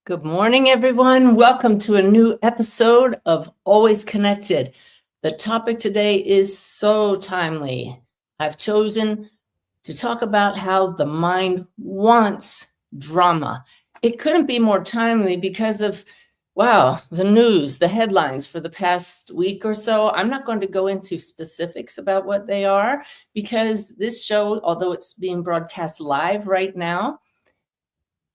Good morning, everyone. Welcome to a new episode of Always Connected. The topic today is so timely. I've chosen to talk about how the mind wants drama. It couldn't be more timely because of, the news, the headlines for the past week or so. I'm not going to go into specifics about what they are because this show, although it's being broadcast live right now,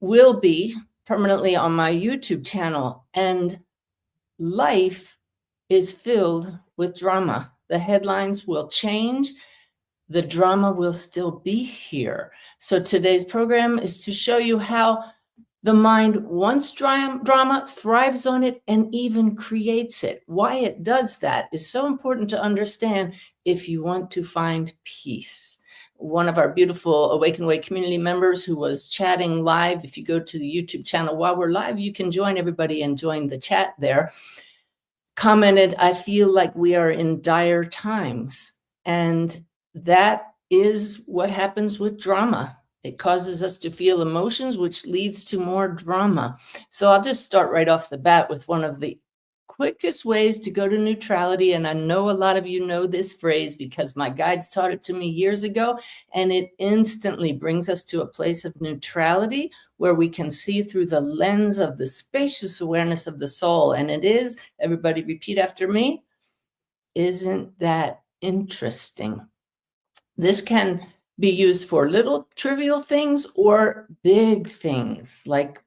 will be permanently on my YouTube channel, and life is filled with drama. The headlines will change. The drama will still be here. So today's program is to show you how the mind wants drama, thrives on it, and even creates it. Why it does that is so important to understand if you want to find peace. One of our beautiful Awaken Way community members who was chatting live, if you go to the YouTube channel while we're live, you can join everybody and join the chat there, commented, "I feel like we are in dire times." And that is what happens with drama. It causes us to feel emotions, which leads to more drama. So I'll just start right off the bat with one of the quickest ways to go to neutrality. And I know a lot of you know this phrase because my guides taught it to me years ago, and it instantly brings us to a place of neutrality where we can see through the lens of the spacious awareness of the soul. And it is, everybody repeat after me, isn't that interesting? This can be used for little trivial things or big things like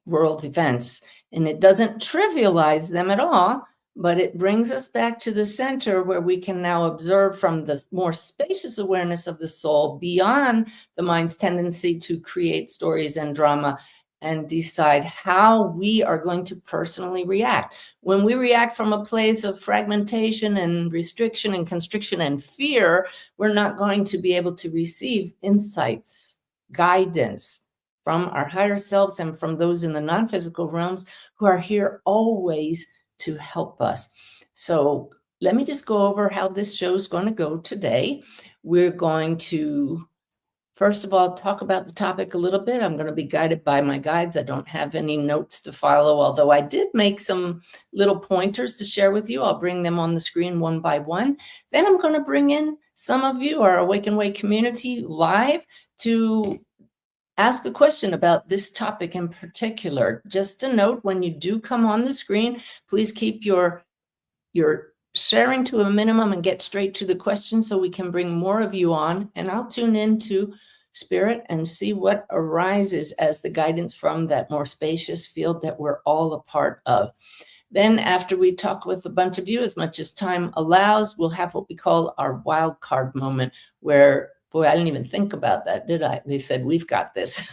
world events. And it doesn't trivialize them at all, but it brings us back to the center where we can now observe from the more spacious awareness of the soul beyond the mind's tendency to create stories and drama, and decide how we are going to personally react. When we react from a place of fragmentation and restriction and constriction and fear, we're not going to be able to receive insights, guidance from our higher selves and from those in the non-physical realms who are here always to help us. So let me just go over how this show is going to go today. We're going to, first of all, talk about the topic a little bit. I'm going to be guided by my guides. I don't have any notes to follow, although I did make some little pointers to share with you. I'll bring them on the screen one by one. Then I'm going to bring in some of you, our Awaken Way community, live to ask a question about this topic in particular. Just a note, when you do come on the screen, please keep your sharing to a minimum and get straight to the question so we can bring more of you on. And I'll tune into spirit and see what arises as the guidance from that more spacious field that we're all a part of. Then after we talk with a bunch of you, as much as time allows, we'll have what we call our wildcard moment where, boy, I didn't even think about that, did I? They said, we've got this.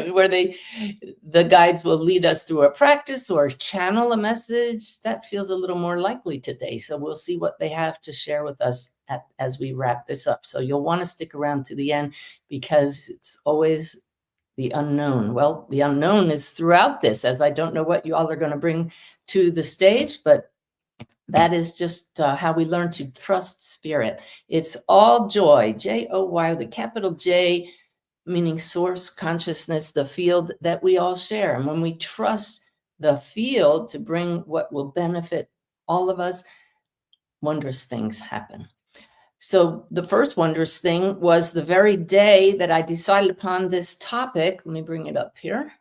Where the guides will lead us through a practice or channel a message. That feels a little more likely today. So we'll see what they have to share with us as we wrap this up. So you'll want to stick around to the end because it's always the unknown. Well, the unknown is throughout this, as I don't know what you all are going to bring to the stage, but that is just how we learn to trust spirit. It's all joy, J-O-Y, the capital J, meaning source consciousness, the field that we all share. And when we trust the field to bring what will benefit all of us, wondrous things happen. So the first wondrous thing was the very day that I decided upon this topic. Let me bring it up here.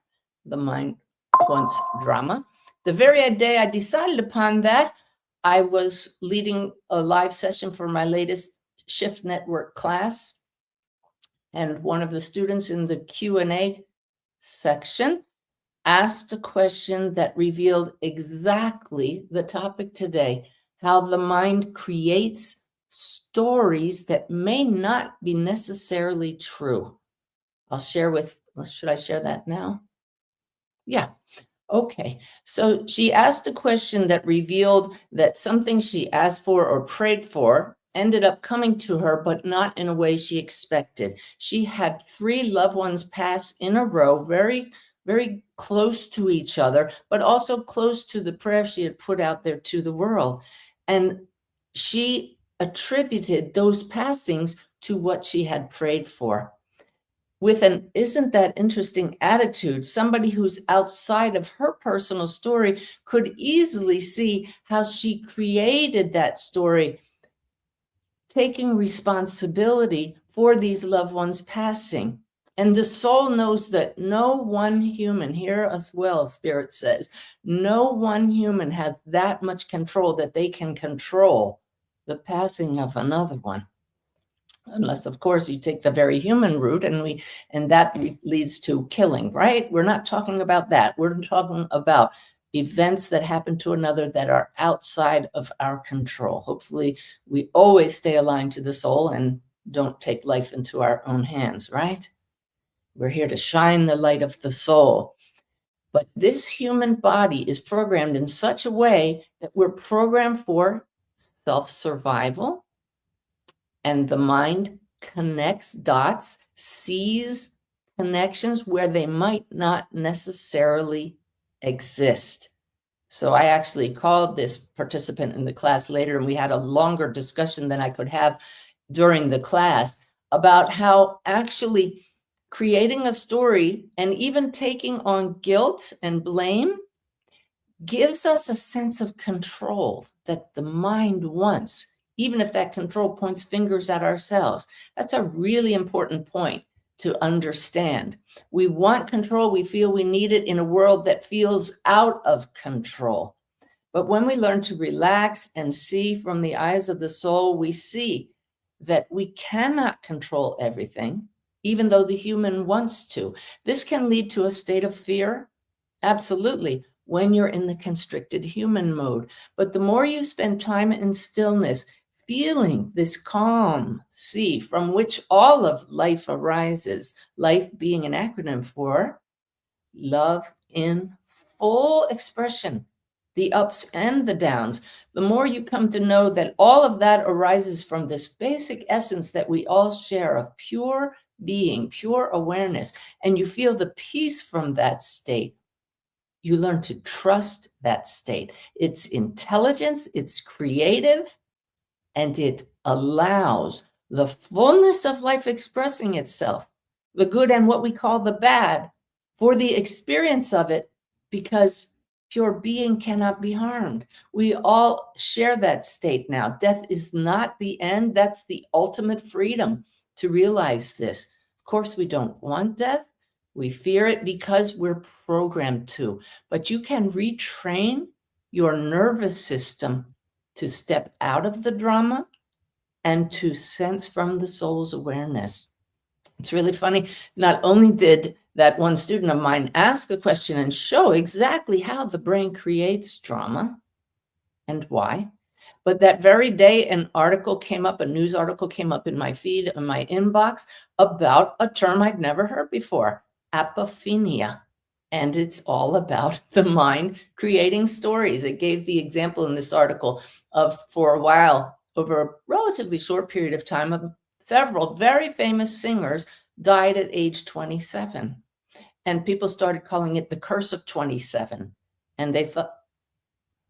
The mind wants drama. The very day I decided upon that, I was leading a live session for my latest Shift Network class. And one of the students in the Q&A section asked a question that revealed exactly the topic today, how the mind creates stories that may not be necessarily true. I'll share with, should I share that now? Yeah. Okay. So she asked a question that revealed that something she asked for or prayed for ended up coming to her, but not in a way she expected. She had 3 loved ones pass in a row, very, very close to each other, but also close to the prayer she had put out there to the world. And she attributed those passings to what she had prayed for. with an "isn't that interesting" attitude, somebody who's outside of her personal story could easily see how she created that story, taking responsibility for these loved ones passing. And the soul knows that no one human, hear us well, Spirit says, no one human has that much control that they can control the passing of another one. Unless, of course, you take the very human route and that leads to killing, right? We're not talking about that. We're talking about events that happen to another that are outside of our control. Hopefully, we always stay aligned to the soul and don't take life into our own hands, right? We're here to shine the light of the soul. But this human body is programmed in such a way that we're programmed for self-survival, and the mind connects dots, sees connections where they might not necessarily exist. So I actually called this participant in the class later, and we had a longer discussion than I could have during the class about how actually creating a story and even taking on guilt and blame gives us a sense of control that the mind wants, even if that control points fingers at ourselves. That's a really important point to understand. We want control. We feel we need it in a world that feels out of control. But when we learn to relax and see from the eyes of the soul, we see that we cannot control everything, even though the human wants to. This can lead to a state of fear, absolutely, when you're in the constricted human mode. But the more you spend time in stillness, feeling this calm sea from which all of life arises, life being an acronym for love in full expression, the ups and the downs, the more you come to know that all of that arises from this basic essence that we all share of pure being, pure awareness, and you feel the peace from that state. You learn to trust that state. It's intelligence, it's creative, and it allows the fullness of life expressing itself, the good and what we call the bad, for the experience of it, because pure being cannot be harmed. We all share that state now. Death is not the end. That's the ultimate freedom to realize this. Of course, we don't want death. We fear it because we're programmed to. But you can retrain your nervous system to step out of the drama and to sense from the soul's awareness. It's really funny. Not only did that one student of mine ask a question and show exactly how the brain creates drama and why, but that very day an article came up, a news article came up in my feed, in my inbox, about a term I'd never heard before, apophenia. And it's all about the mind creating stories. It gave the example in this article of, for a while, over a relatively short period of time, of several very famous singers died at age 27. And people started calling it the curse of 27. And they thought,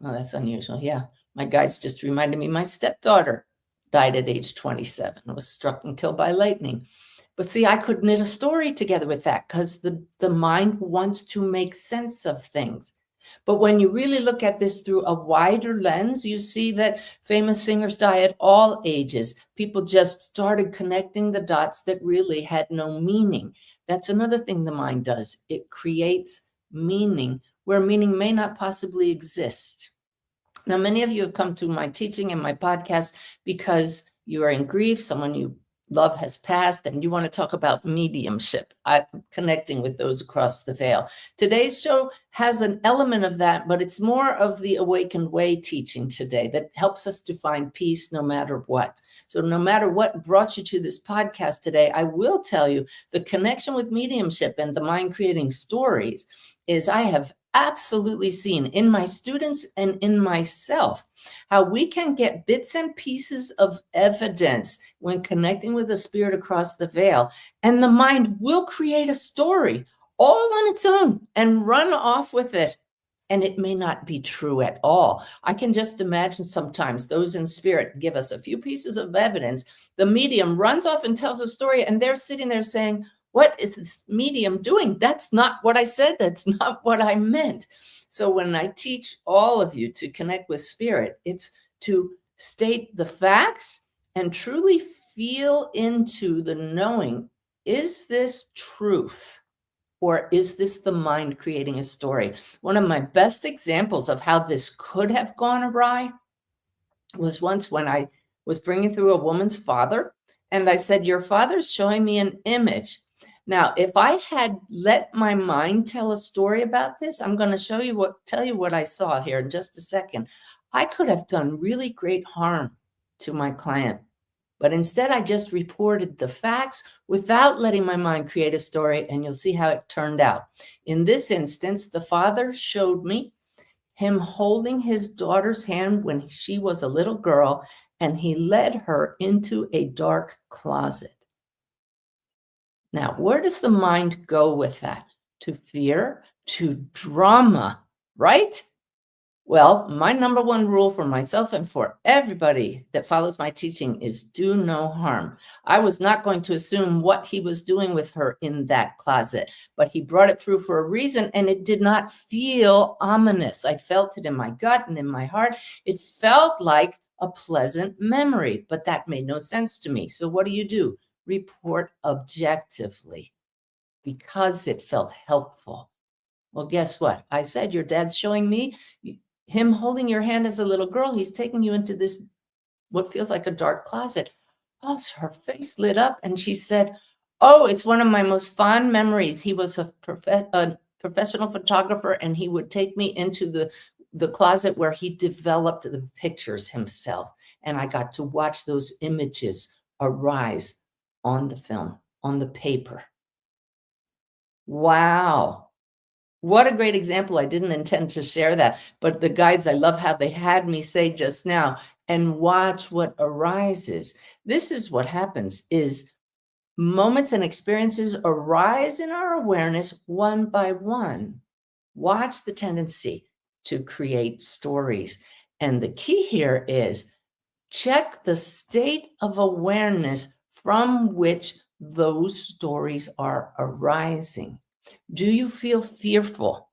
oh, that's unusual. Yeah, my guides just reminded me my stepdaughter died at age 27, was struck and killed by lightning. But see, I could knit a story together with that because the mind wants to make sense of things. But when you really look at this through a wider lens, you see that famous singers die at all ages. People just started connecting the dots that really had no meaning. That's another thing the mind does. It creates meaning where meaning may not possibly exist. Now, many of you have come to my teaching and my podcast because you are in grief, someone you love has passed, and you want to talk about mediumship, connecting with those across the veil. Today's show has an element of that, but it's more of the Awakened Way teaching today that helps us to find peace no matter what. So no matter what brought you to this podcast today, I will tell you the connection with mediumship and the mind creating stories is I have absolutely seen in my students and in myself how we can get bits and pieces of evidence when connecting with a spirit across the veil, and the mind will create a story all on its own and run off with it. And it may not be true at all. I can just imagine sometimes those in spirit give us a few pieces of evidence. The medium runs off and tells a story, and they're sitting there saying, what is this medium doing? That's not what I said. That's not what I meant. So when I teach all of you to connect with spirit, it's to state the facts and truly feel into the knowing, is this truth? Or is this the mind creating a story? One of my best examples of how this could have gone awry was once when I was bringing through a woman's father, and I said, your father's showing me an image. Now, if I had let my mind tell a story about this, I'm going to tell you what I saw here in just a second. I could have done really great harm to my client. But instead, I just reported the facts without letting my mind create a story, and you'll see how it turned out. In this instance, the father showed me him holding his daughter's hand when she was a little girl, and he led her into a dark closet. Now, where does the mind go with that? To fear, to drama, right? Well, my number one rule for myself and for everybody that follows my teaching is do no harm. I was not going to assume what he was doing with her in that closet, but he brought it through for a reason, and it did not feel ominous. I felt it in my gut and in my heart. It felt like a pleasant memory, but that made no sense to me. So what do? Report objectively because it felt helpful. Well, guess what? I said, your dad's showing me him holding your hand as a little girl. He's taking you into this, what feels like a dark closet. Oh, so her face lit up and she said, oh, it's one of my most fond memories. He was a professional photographer, and he would take me into the closet where he developed the pictures himself. And I got to watch those images arise on the film, on the paper. Wow. What a great example. I didn't intend to share that, but the guides, I love how they had me say just now, and watch what arises. This is what happens is moments and experiences arise in our awareness one by one. Watch the tendency to create stories. And the key here is check the state of awareness from which those stories are arising. Do you feel fearful?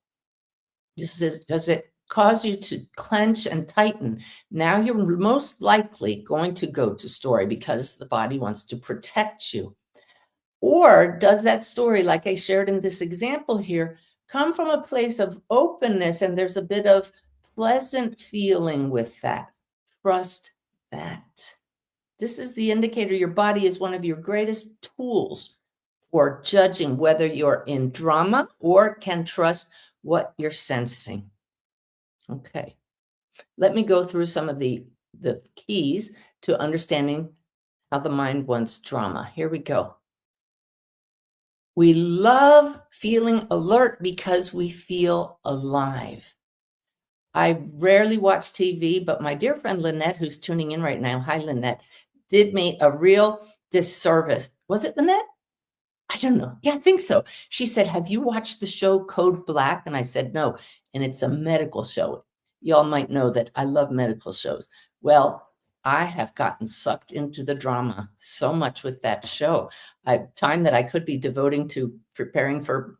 Does it cause you to clench and tighten? Now you're most likely going to go to story because the body wants to protect you. Or does that story, like I shared in this example here, come from a place of openness and there's a bit of pleasant feeling with that? Trust that. This is the indicator your body is one of your greatest tools for judging whether you're in drama or can trust what you're sensing. Okay, let me go through some of the keys to understanding how the mind wants drama. Here we go. We love feeling alert because we feel alive. I rarely watch TV, but my dear friend Lynette, who's tuning in right now, hi Lynette, did me a real disservice. Was it Lynette? I don't know. Yeah, I think so. She said, have you watched the show Code Black? And I said, no. And it's a medical show. Y'all might know that I love medical shows. Well, I have gotten sucked into the drama so much with that show. Time that I could be devoting to preparing for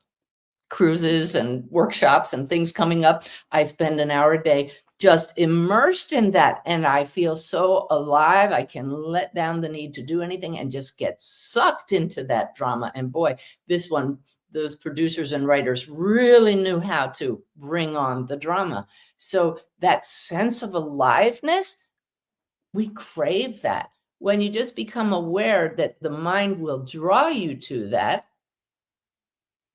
cruises and workshops and things coming up, I spend an hour a day just immersed in that. And I feel so alive. I can let down the need to do anything and just get sucked into that drama. And boy, this one, those producers and writers really knew how to bring on the drama. So that sense of aliveness, we crave that. When you just become aware that the mind will draw you to that,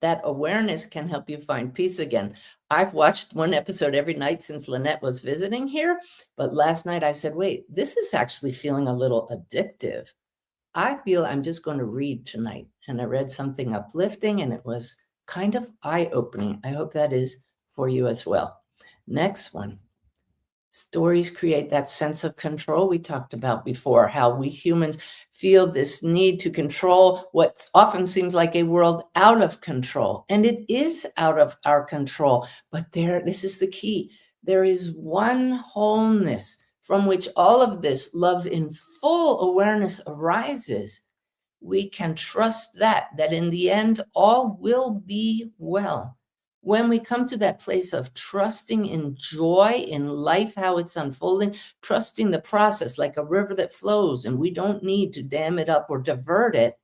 that awareness can help you find peace again. I've watched one episode every night since Lynette was visiting here, but last night I said, wait, this is actually feeling a little addictive. I feel I'm just going to read tonight. And I read something uplifting and it was kind of eye-opening. I hope that is for you as well. Next one. Stories create that sense of control we talked about before, how we humans feel this need to control what often seems like a world out of control. And it is out of our control. But this is the key. There is one wholeness from which all of this love in full awareness arises. we can trust that in the end, all will be well. When we come to that place of trusting in joy in life, how it's unfolding, trusting the process like a river that flows, and we don't need to dam it up or divert it,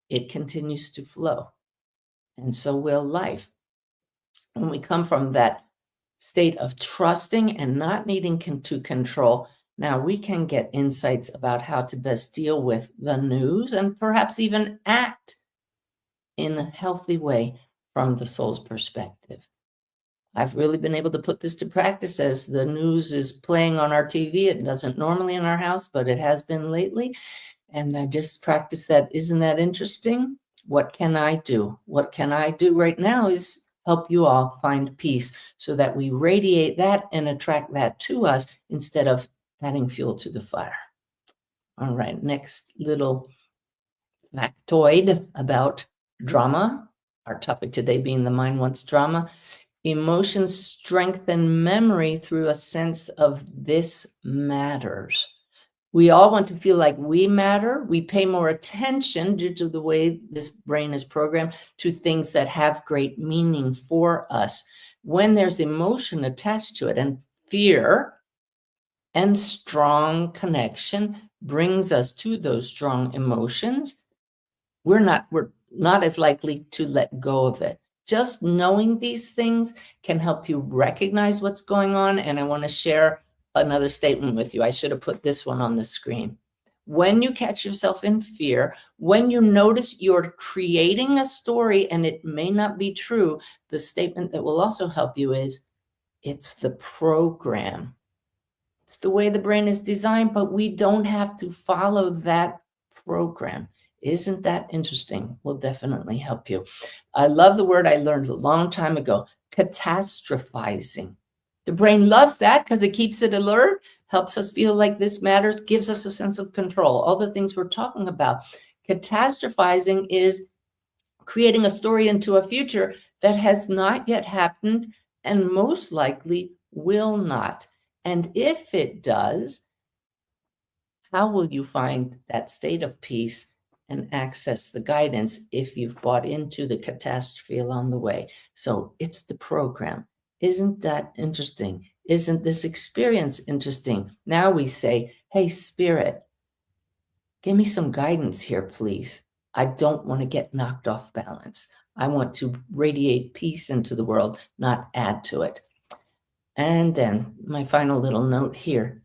it continues to flow. And so will life. When we come from that state of trusting and not needing to control, now we can get insights about how to best deal with the news and perhaps even act in a healthy way from the soul's perspective. I've really been able to put this to practice as the news is playing on our TV. It doesn't normally in our house, but it has been lately. And I just practice that. Isn't that interesting? What can I do? What can I do right now is help you all find peace so that we radiate that and attract that to us instead of adding fuel to the fire. All right, next little factoid about drama. Our topic today being the mind wants drama. Emotions strengthen memory through a sense of this matters. We all want to feel like we matter. We pay more attention due to the way this brain is programmed to things that have great meaning for us. When there's emotion attached to it, and fear and strong connection brings us to those strong emotions, we're not as likely to let go of it. Just knowing these things can help you recognize what's going on. And I want to share another statement with you. I should have put this one on the screen. When you catch yourself in fear, when you notice you're creating a story and it may not be true, the statement that will also help you is, it's the program. It's the way the brain is designed, but we don't have to follow that program. Isn't that interesting? Will definitely help you. I love the word I learned a long time ago, catastrophizing. The brain loves that because it keeps it alert, helps us feel like this matters, gives us a sense of control. All the things we're talking about. Catastrophizing is creating a story into a future that has not yet happened and most likely will not. And if it does, how will you find that state of peace and access the guidance if you've bought into the catastrophe along the way? So it's the program. Isn't that interesting? Isn't this experience interesting? Now we say, hey, Spirit, give me some guidance here, please. I don't want to get knocked off balance. I want to radiate peace into the world, not add to it. And then my final little note here.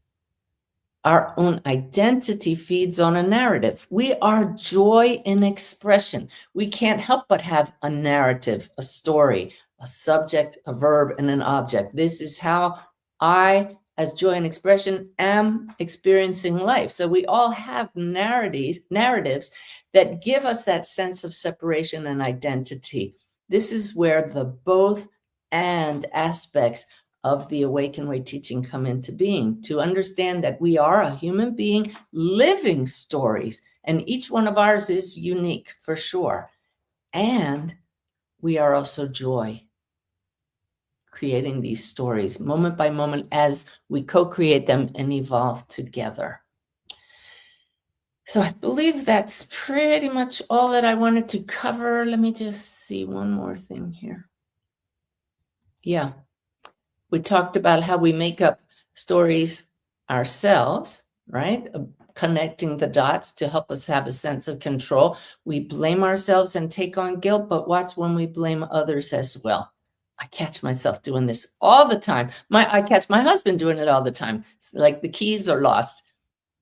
Our own identity feeds on a narrative. We are joy in expression. We can't help but have a narrative, a story, a subject, a verb, and an object. This is how I, as joy in expression, am experiencing life. So we all have narratives that give us that sense of separation and identity. This is where the both and aspects of the Awaken Way teaching come into being, to understand that we are a human being living stories, and each one of ours is unique for sure. And we are also joy, creating these stories moment by moment as we co-create them and evolve together. So I believe that's pretty much all that I wanted to cover. Let me just see one more thing here. Yeah. We talked about how we make up stories ourselves, right? Connecting the dots to help us have a sense of control. We blame ourselves and take on guilt, but watch when we blame others as well. I catch myself doing this all the time. I catch my husband doing it all the time. It's like the keys are lost.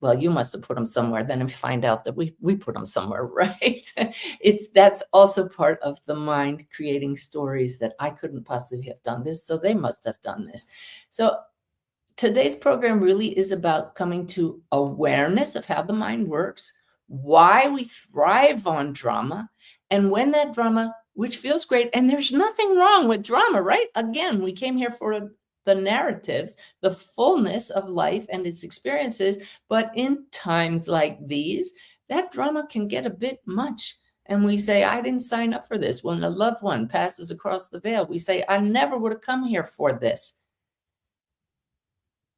Well, you must have put them somewhere. Then I find out that we put them somewhere, right? That's also part of the mind creating stories that I couldn't possibly have done this, so they must have done this. So today's program really is about coming to awareness of how the mind works, why we thrive on drama, and when that drama, which feels great, and there's nothing wrong with drama, right? Again, we came here for the narratives, the fullness of life and its experiences. But in times like these, that drama can get a bit much. And we say, I didn't sign up for this. When a loved one passes across the veil, we say, I never would have come here for this.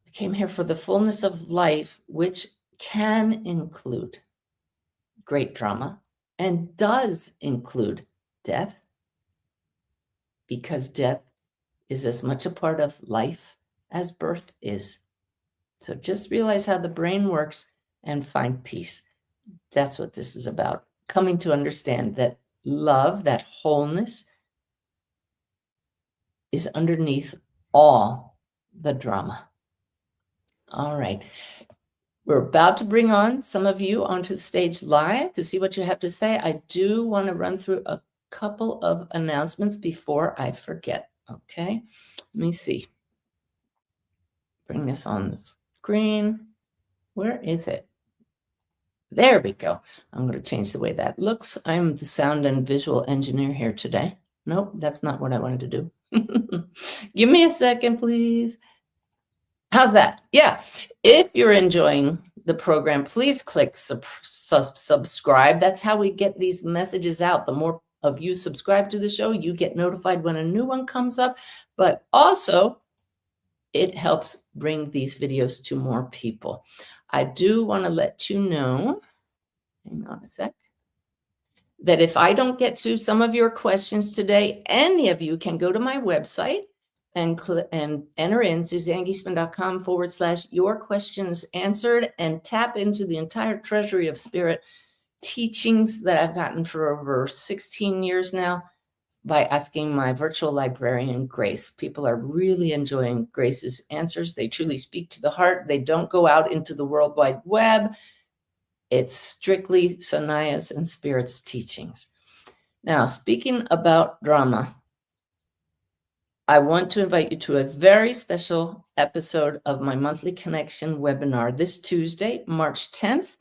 I came here for the fullness of life, which can include great drama and does include death, because death is as much a part of life as birth is. So just realize how the brain works and find peace. That's what this is about. Coming to understand that love, that wholeness, is underneath all the drama. All right. We're about to bring on some of you onto the stage live to see what you have to say. I do want to run through a couple of announcements before I forget. Okay. Let me see. Bring this on the screen. Where is it? There we go. I'm going to change the way that looks. I'm the sound and visual engineer here today. Nope, that's not what I wanted to do. Give me a second, please. How's that? Yeah. If you're enjoying the program, please click subscribe. That's how we get these messages out. The more of you subscribe to the show, you get notified when a new one comes up. But also, it helps bring these videos to more people. I do want to let you know, hang on a sec, that if I don't get to some of your questions today, any of you can go to my website and enter in SuzanneGiesemann.com/your questions answered and tap into the entire treasury of spirit teachings that I've gotten for over 16 years now by asking my virtual librarian, Grace. People are really enjoying Grace's answers. They truly speak to the heart. They don't go out into the World Wide Web. It's strictly Sanaya's and Spirit's teachings. Now, speaking about drama, I want to invite you to a very special episode of my monthly connection webinar this Tuesday, March 10th.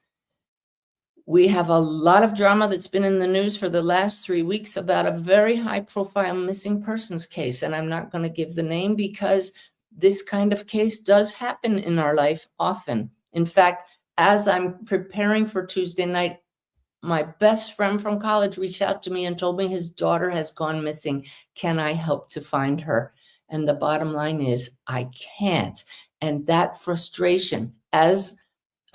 We have a lot of drama that's been in the news for the last 3 weeks about a very high-profile missing persons case, and I'm not going to give the name because this kind of case does happen in our life often. In fact, as I'm preparing for Tuesday night, my best friend from college reached out to me and told me his daughter has gone missing. Can I help to find her? And the bottom line is, I can't. And that frustration, as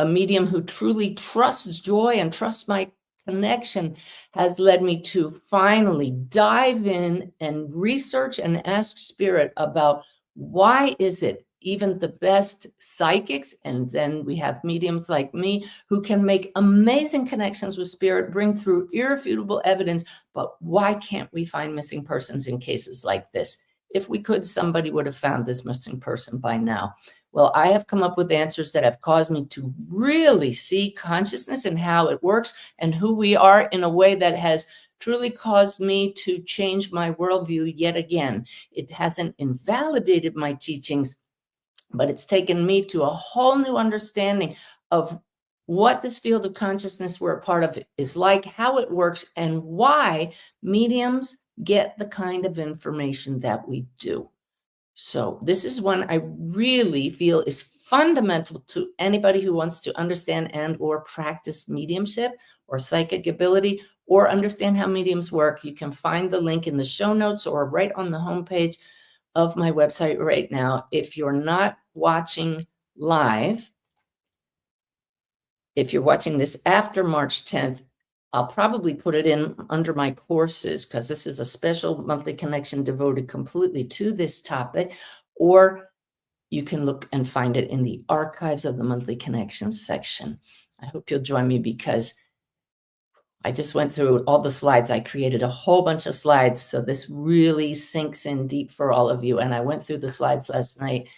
a medium who truly trusts joy and trusts my connection, has led me to finally dive in and research and ask Spirit about why is it even the best psychics, and then we have mediums like me who can make amazing connections with Spirit, bring through irrefutable evidence, but why can't we find missing persons in cases like this? If we could, somebody would have found this missing person by now. Well, I have come up with answers that have caused me to really see consciousness and how it works and who we are in a way that has truly caused me to change my worldview yet again. It hasn't invalidated my teachings, but it's taken me to a whole new understanding of what this field of consciousness we're a part of is like, how it works, and why mediums get the kind of information that we do. So this is one I really feel is fundamental to anybody who wants to understand and or practice mediumship or psychic ability or understand how mediums work. You can find the link in the show notes or right on the homepage of my website right now. If you're not watching live, if you're watching this after March 10th, I'll probably put it in under my courses because this is a special monthly connection devoted completely to this topic, or you can look and find it in the archives of the monthly connections section. I hope you'll join me because I just went through all the slides. I created a whole bunch of slides, so this really sinks in deep for all of you. And I went through the slides last night,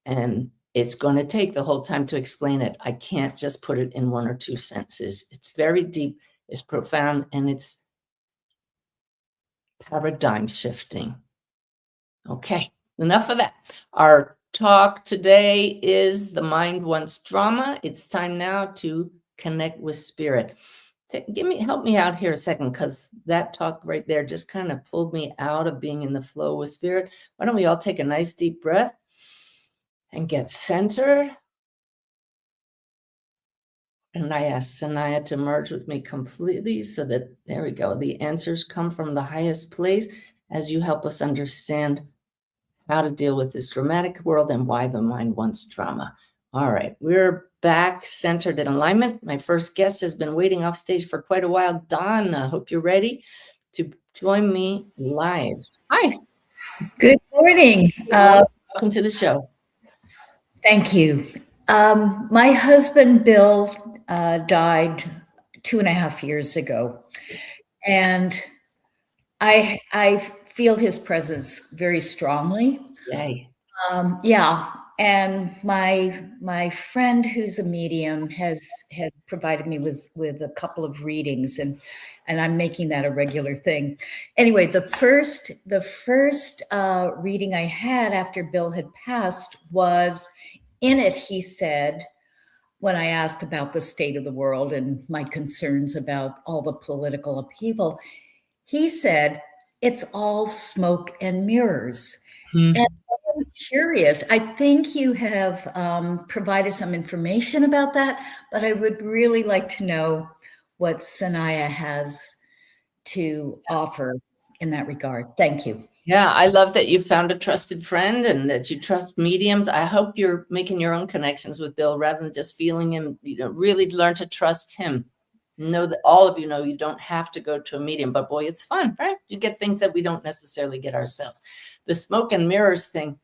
and it's going to take the whole time to explain it. I can't just put it in 1 or 2 sentences. It's very deep, it's profound, and it's paradigm shifting. Okay, enough of that. Our talk today is The Mind Wants Drama. It's time now to connect with Spirit. Help me out here a second, because that talk right there just kind of pulled me out of being in the flow with Spirit. Why don't we all take a nice deep breath and get centered? And I ask Sanaya to merge with me completely so that, there we go, the answers come from the highest place as you help us understand how to deal with this dramatic world and why the mind wants drama. All right, we're back, centered, in alignment. My first guest has been waiting off stage for quite a while. Donna, hope you're ready to join me live. Hi. Good morning. Welcome to the show. Thank you. My husband, Bill, died 2.5 years ago, and I feel his presence very strongly. Yay. Yeah, and my friend who's a medium has provided me with a couple of readings, and I'm making that a regular thing. Anyway, the first reading I had after Bill had passed was, in it he said, when I asked about the state of the world and my concerns about all the political upheaval, he said, it's all smoke and mirrors. Hmm. And I'm curious. I think you have provided some information about that, but I would really like to know what Sanaya has to offer in that regard. Thank you. Yeah, I love that you found a trusted friend and that you trust mediums. I hope you're making your own connections with Bill rather than just feeling him. Really learn to trust him. Know that all of you know you don't have to go to a medium, but boy, it's fun, right? You get things that we don't necessarily get ourselves. The smoke and mirrors thing.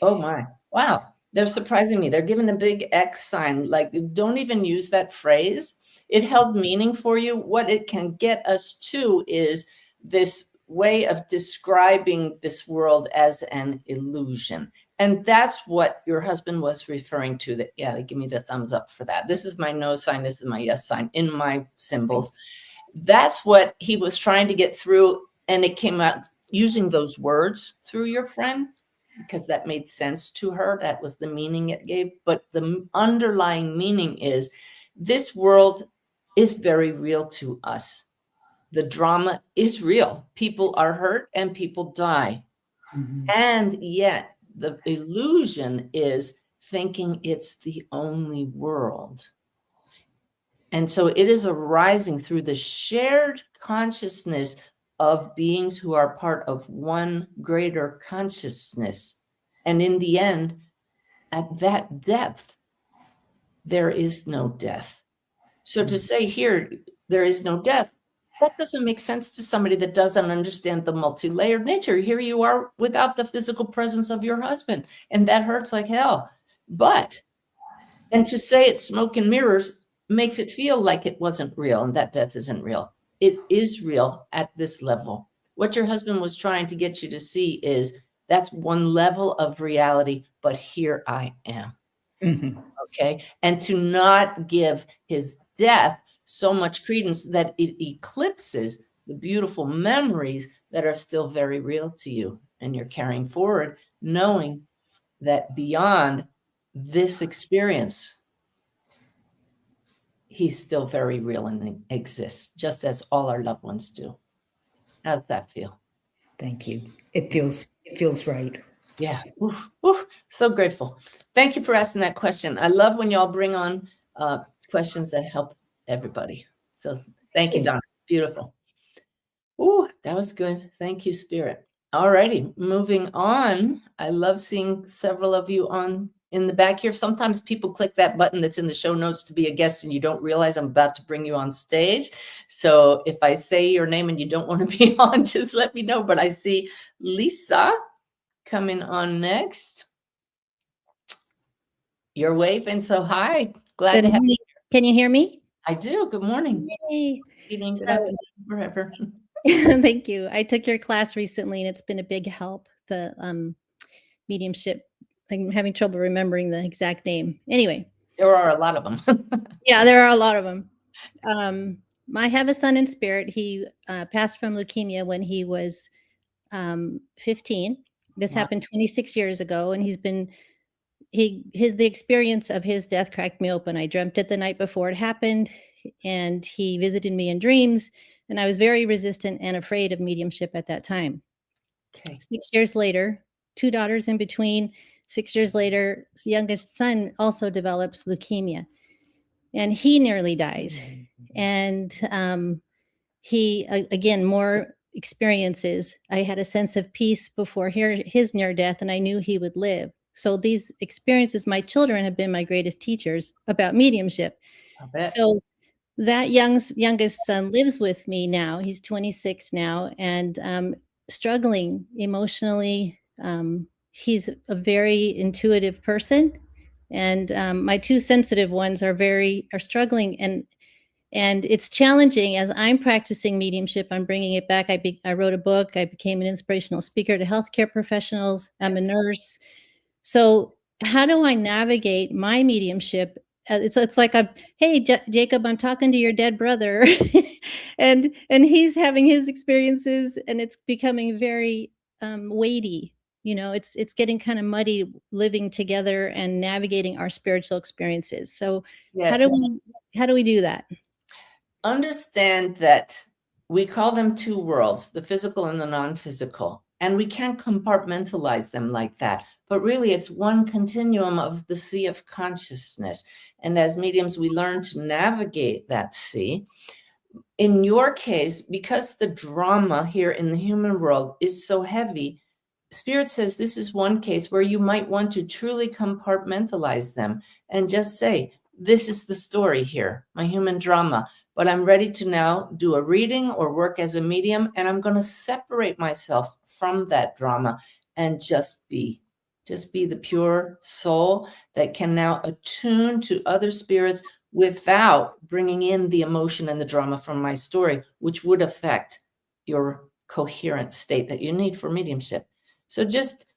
Oh my, wow. They're surprising me. They're giving a big X sign. Like, don't even use that phrase. It held meaning for you. What it can get us to is this way of describing this world as an illusion. And that's what your husband was referring to. That, yeah, give me the thumbs up for that. This is my no sign. This is my yes sign in my symbols. That's what he was trying to get through. And it came out using those words through your friend, because that made sense to her. That was the meaning it gave. But the underlying meaning is this world is very real to us. The drama is real. People are hurt and people die. Mm-hmm. And yet the illusion is thinking it's the only world. And so it is arising through the shared consciousness of beings who are part of one greater consciousness. And in the end, at that depth, there is no death. So to say here, there is no death, that doesn't make sense to somebody that doesn't understand the multi-layered nature. Here you are without the physical presence of your husband, and that hurts like hell. And to say it's smoke and mirrors makes it feel like it wasn't real and that death isn't real. It is real at this level. What your husband was trying to get you to see is that's one level of reality, but here I am. Mm-hmm. Okay. And to not give his death so much credence that it eclipses the beautiful memories that are still very real to you. And you're carrying forward, knowing that beyond this experience, he's still very real and exists, just as all our loved ones do. How's that feel? Thank you. It feels right. Yeah. Oof, oof. So grateful. Thank you for asking that question. I love when y'all bring on questions that help everybody. So thank you, Donna. Beautiful. Ooh, that was good. Thank you, Spirit. All righty. Moving on. I love seeing several of you in the back here. Sometimes people click that button that's in the show notes to be a guest and you don't realize I'm about to bring you on stage. So if I say your name and you don't want to be on, just let me know. But I see Lisa coming on next. You're waving, so hi. Glad to have you. Can you hear me? I do. Good morning. Yay. Evening, good afternoon, wherever. Thank you. I took your class recently and it's been a big help. The mediumship. I'm having trouble remembering the exact name. Anyway. There are a lot of them. Yeah, there are a lot of them. I have a son in spirit. He passed from leukemia when he was 15. This happened 26 years ago, and the experience of his death cracked me open. I dreamt it the night before it happened, and he visited me in dreams, and I was very resistant and afraid of mediumship at that time. Okay. 6 years later, 2 daughters in between. 6 years later, his youngest son also develops leukemia, and he nearly dies. And he, again, more experiences. I had a sense of peace before his near death, and I knew he would live. So these experiences, my children have been my greatest teachers about mediumship. I bet. So that youngest son lives with me now. He's 26 now, and struggling emotionally. He's a very intuitive person, and my two sensitive ones are struggling, and it's challenging. As I'm practicing mediumship, I'm bringing it back. I wrote a book. I became an inspirational speaker to healthcare professionals. I'm a nurse. So how do I navigate my mediumship? It's like hey, Jacob, I'm talking to your dead brother, and he's having his experiences, and it's becoming very weighty. It's getting kind of muddy living together and navigating our spiritual experiences. So Yes. how do we do that? Understand that we call them two worlds, the physical and the non-physical, and we can't compartmentalize them like that. But really, it's one continuum of the sea of consciousness. And as mediums, we learn to navigate that sea. In your case, because the drama here in the human world is so heavy, Spirit says this is one case where you might want to truly compartmentalize them and just say, this is the story here, my human drama, but I'm ready to now do a reading or work as a medium, and I'm going to separate myself from that drama and just be the pure soul that can now attune to other spirits without bringing in the emotion and the drama from my story, which would affect your coherent state that you need for mediumship. So just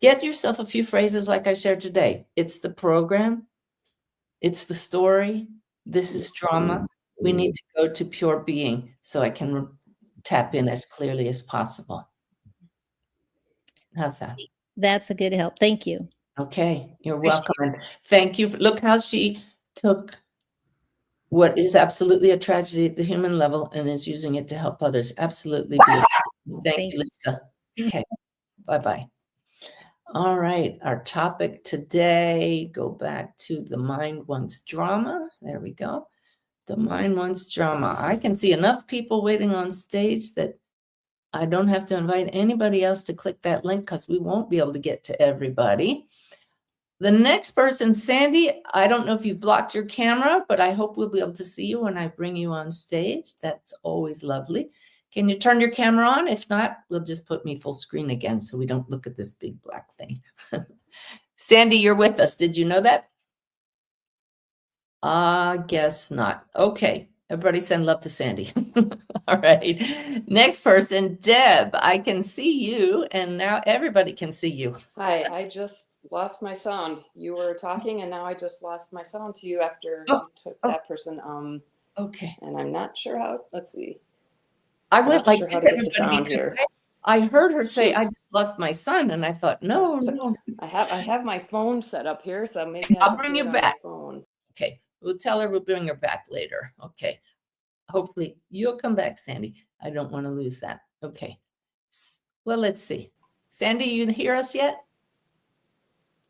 get yourself a few phrases like I shared today. It's the program. It's the story. This is drama. We need to go to pure being so I can tap in as clearly as possible. How's that? That's a good help. Thank you. Okay, you're welcome. And thank you. Look how she took what is absolutely a tragedy at the human level and is using it to help others. Absolutely beautiful. Thank you, Lisa. Okay, bye-bye. All right, our topic today, go back to the mind wants drama. There we go. The mind wants drama. I can see enough people waiting on stage that I don't have to invite anybody else to click that link because we won't be able to get to everybody. The next person, Sandy, I don't know if you've blocked your camera, but I hope we'll be able to see you when I bring you on stage. That's always lovely. Can you turn your camera on? If not, we'll just put me full screen again so we don't look at this big black thing. Sandy, you're with us. Did you know that? Guess not. Okay. Everybody send love to Sandy. All right. Next person, Deb. I can see you, and now everybody can see you. Hi, I just lost my sound. You were talking, and now I just lost my sound to you after you took that person. Okay. And I'm not sure how. Let's see. I went like sure this. how to get the sound here. I heard her say, "I just lost my son," and I thought, no. I have my phone set up here, so maybe I'll bring you back. Phone. Okay, we'll tell her we'll bring her back later. Okay, hopefully you'll come back, Sandy. I don't want to lose that. Okay, well, let's see. Sandy, you hear us yet?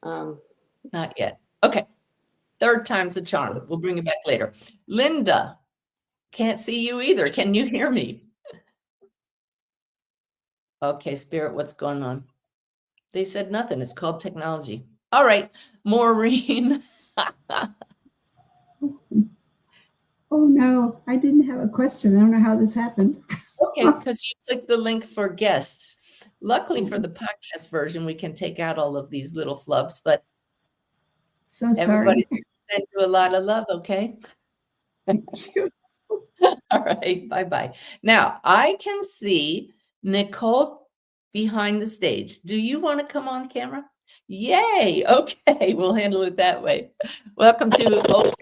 Not yet. Okay, third time's a charm. We'll bring you back later. Linda, can't see you either. Can you hear me? Okay, Spirit, what's going on? They said nothing. It's called technology. All right, Maureen. Oh, no, I didn't have a question. I don't know how this happened. Okay, because you clicked the link for guests. Luckily for the podcast version, we can take out all of these little flubs, but so sorry. Everybody send you a lot of love, okay? Thank you. All right, bye-bye. Now, I can see Nicole behind the stage. Do you want to come on camera? Yay! Okay, we'll handle it that way. Welcome to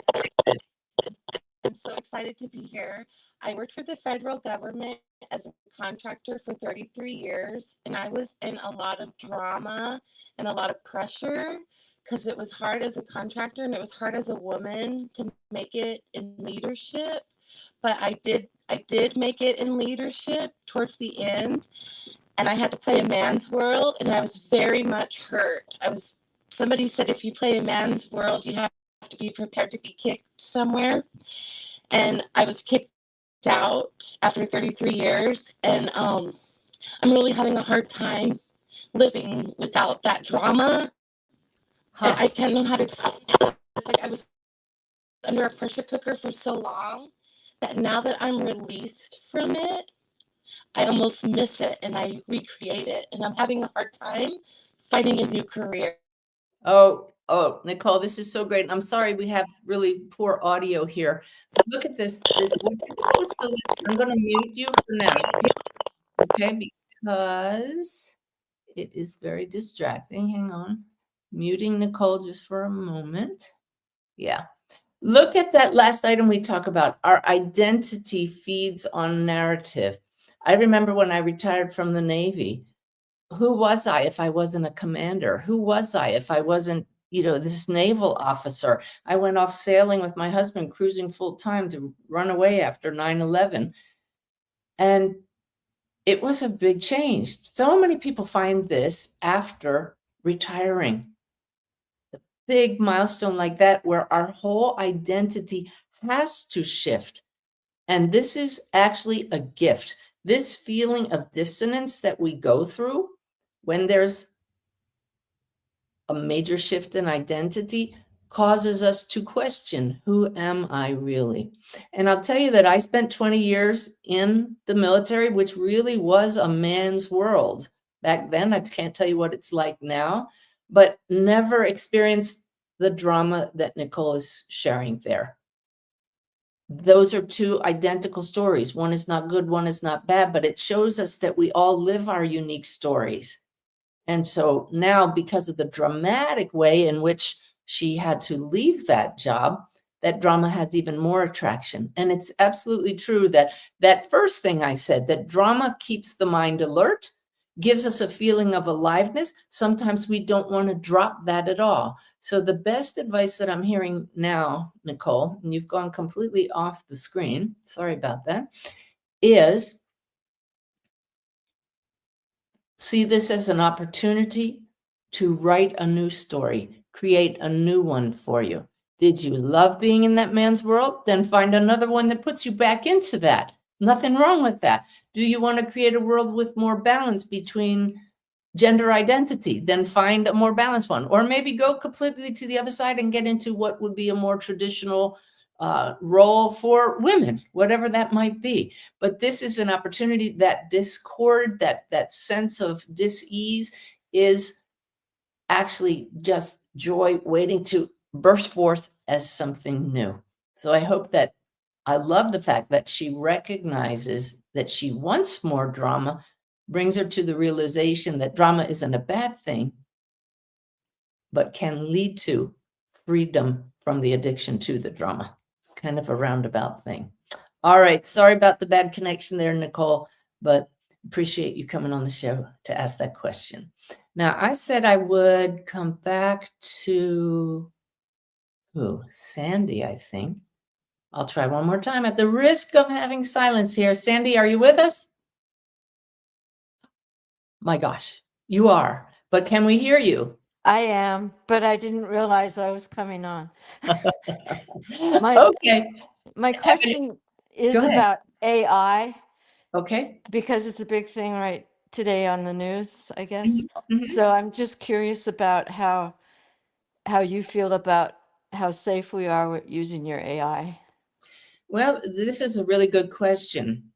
I'm so excited to be here. I worked for the federal government as a contractor for 33 years, and I was in a lot of drama and a lot of pressure because it was hard as a contractor and it was hard as a woman to make it in leadership. But I did make it in leadership towards the end, and I had to play a man's world, and I was very much hurt. Somebody said if you play a man's world, you have to be prepared to be kicked somewhere. And I was kicked out after 33 years. And I'm really having a hard time living without that drama. Huh. I can't know how to explain it. It's like I was under a pressure cooker for so long that now that I'm released from it, I almost miss it and I recreate it. And I'm having a hard time finding a new career. Oh, Nicole, this is so great. I'm sorry we have really poor audio here. Look at this. I'm going to mute you for now. Okay, because it is very distracting. Hang on. Muting Nicole just for a moment. Yeah. Look at that last item we talk about. Our identity feeds on narrative. I remember when I retired from the Navy, who was I if I wasn't a commander? Who was I if I wasn't, this naval officer? I went off sailing with my husband, cruising full time to run away after 9/11. And it was a big change. So many people find this after retiring. A big milestone like that where our whole identity has to shift. And this is actually a gift. This feeling of dissonance that we go through when there's a major shift in identity causes us to question, who am I really? And I'll tell you that I spent 20 years in the military, which really was a man's world. Back then, I can't tell you what it's like now, but never experienced the drama that Nicole is sharing there. Those are two identical stories. One is not good, one is not bad, but it shows us that we all live our unique stories. And so now, because of the dramatic way in which she had to leave that job, that drama has even more attraction. And it's absolutely true that that first thing I said, that drama keeps the mind alert, gives us a feeling of aliveness. Sometimes we don't want to drop that at all. So the best advice that I'm hearing now, Nicole, and you've gone completely off the screen, sorry about that, is see this as an opportunity to write a new story, create a new one for you. Did you love being in that man's world? Then find another one that puts you back into that. Nothing wrong with that. Do you want to create a world with more balance between gender identity? Then find a more balanced one. Or maybe go completely to the other side and get into what would be a more traditional role for women, whatever that might be. But this is an opportunity. That discord, that sense of dis-ease is actually just joy waiting to burst forth as something new. So I hope that I love the fact that she recognizes that she wants more drama, brings her to the realization that drama isn't a bad thing, but can lead to freedom from the addiction to the drama. It's kind of a roundabout thing. All right. Sorry about the bad connection there, Nicole, but appreciate you coming on the show to ask that question. Now, I said I would come back to Sandy, I think. I'll try one more time at the risk of having silence here. Sandy, are you with us? My gosh, you are. But can we hear you? I am, but I didn't realize I was coming on. Okay. My question is Go ahead. about AI, Okay. because it's a big thing right today on the news, I guess. Mhm. So I'm just curious about how you feel about how safe we are with using your AI. Well, this is a really good question.